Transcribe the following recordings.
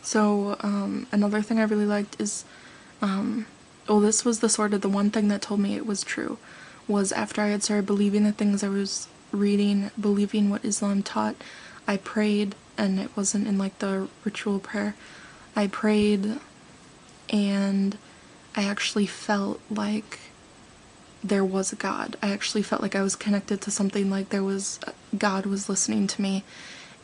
So, another thing I really liked is, well, this was the one thing that told me it was true, was after I had started believing the things I was reading, believing what Islam taught, I prayed, and it wasn't in like the ritual prayer. I prayed, and I actually felt like there was a God. I actually felt like I was connected to something, like God was listening to me.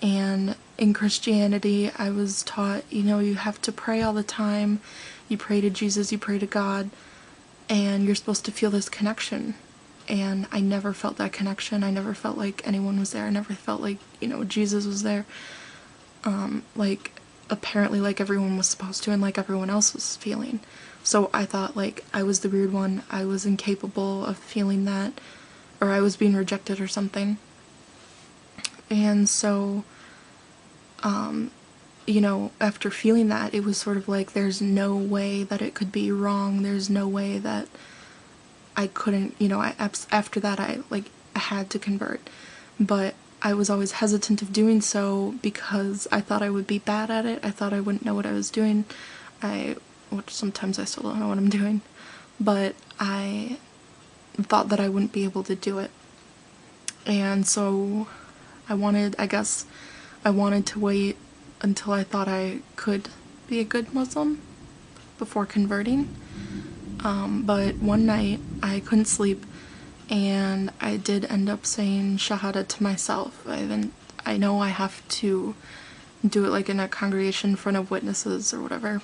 And in Christianity, I was taught, you have to pray all the time. You pray to Jesus, you pray to God, and you're supposed to feel this connection. And I never felt that connection. I never felt like anyone was there. I never felt like, Jesus was there. Like, apparently, like everyone was supposed to, and like everyone else was feeling. So I thought, like, I was the weird one. I was incapable of feeling that, or I was being rejected or something. And so, after feeling that, it was sort of like there's no way that it could be wrong. There's no way that I couldn't, after that, I had to convert. But I was always hesitant of doing so because I thought I would be bad at it. I thought I wouldn't know what I was doing. Which sometimes I still don't know what I'm doing. But I thought that I wouldn't be able to do it. And so I wanted to wait until I thought I could be a good Muslim before converting. But one night I couldn't sleep, and I did end up saying Shahada to myself. I know I have to do it like in a congregation in front of witnesses or whatever.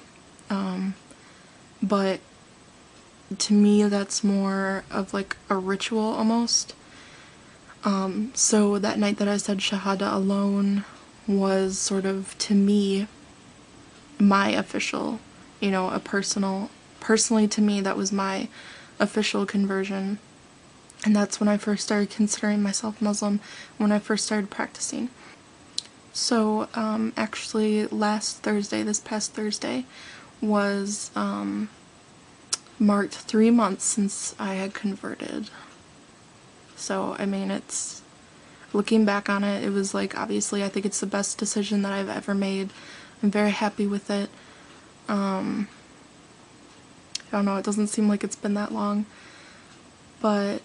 But to me that's more of like a ritual almost. So that night that I said Shahada alone was sort of, to me, my official, personally to me, that was my official conversion. And that's when I first started considering myself Muslim, when I first started practicing. So, actually, this past Thursday, was, marked 3 months since I had converted. So, I mean, looking back on it, it was like, obviously, I think it's the best decision that I've ever made. I'm very happy with it. I don't know, it doesn't seem like it's been that long. But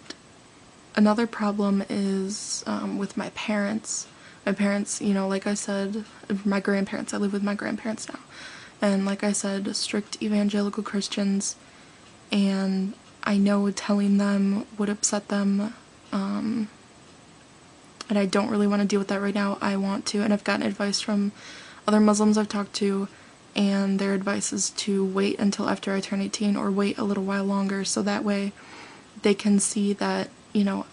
another problem is with my parents. My parents, like I said, my grandparents, I live with my grandparents now. And like I said, strict evangelical Christians. And I know telling them would upset them. And I don't really want to deal with that right now. I want to, and I've gotten advice from other Muslims I've talked to, and their advice is to wait until after I turn 18 or wait a little while longer, so that way they can see that,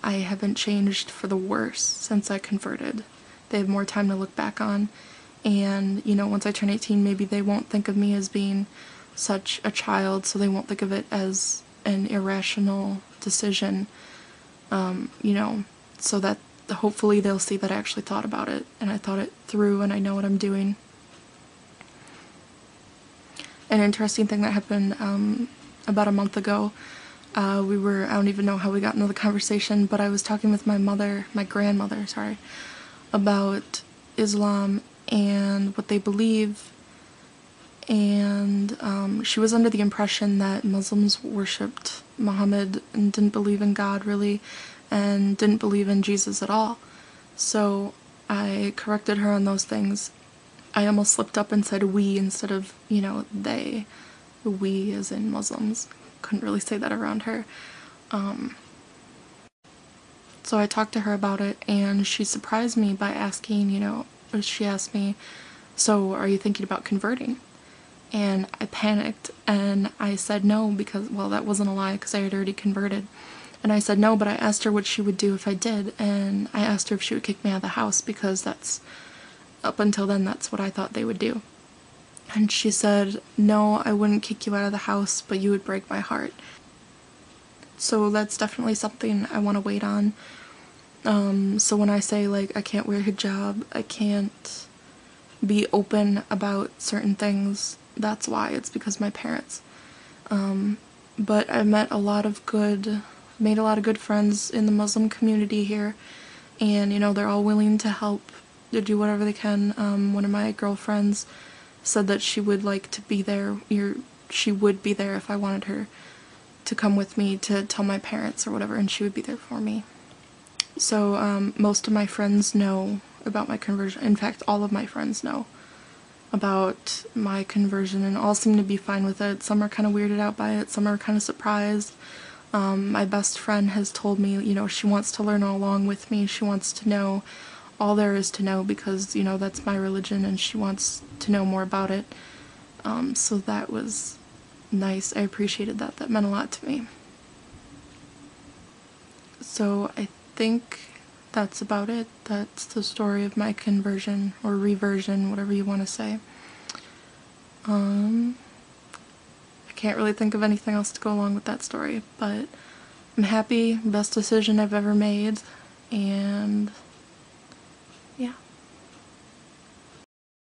I haven't changed for the worse since I converted. They have more time to look back on, and, once I turn 18, maybe they won't think of me as being such a child, so they won't think of it as an irrational decision, so that hopefully they'll see that I actually thought about it, and I thought it through, and I know what I'm doing. An interesting thing that happened about a month ago, I don't even know how we got into the conversation, but I was talking with my grandmother, about Islam and what they believe, and she was under the impression that Muslims worshipped Muhammad and didn't believe in God really, and didn't believe in Jesus at all. So I corrected her on those things. I almost slipped up and said we instead of, they. We as in Muslims. Couldn't really say that around her. So I talked to her about it, and she surprised me by asking, she asked me, so are you thinking about converting? And I panicked, and I said no because, well, that wasn't a lie because I had already converted. And I said no, but I asked her what she would do if I did, and I asked her if she would kick me out of the house because up until then, that's what I thought they would do. And she said, no, I wouldn't kick you out of the house, but you would break my heart. So that's definitely something I want to wait on. So when I say, I can't wear hijab, I can't be open about certain things, that's why. It's because my parents. But I've made a lot of good friends in the Muslim community here, and, they're all willing to help, to do whatever they can. One of my girlfriends said that she would like to be there, she would be there if I wanted her to come with me to tell my parents or whatever, and she would be there for me. So most of my friends know about my conversion. In fact, all of my friends know about my conversion and all seem to be fine with it. Some are kind of weirded out by it, some are kind of surprised. My best friend has told me, you know, she wants to learn along with me. She wants to know all there is to know because, you know, that's my religion and she wants to know more about it. So that was nice. I appreciated that. That meant a lot to me. So I think that's about it. That's the story of my conversion or reversion, whatever you want to say. I can't really think of anything else to go along with that story, but I'm happy, best decision I've ever made, and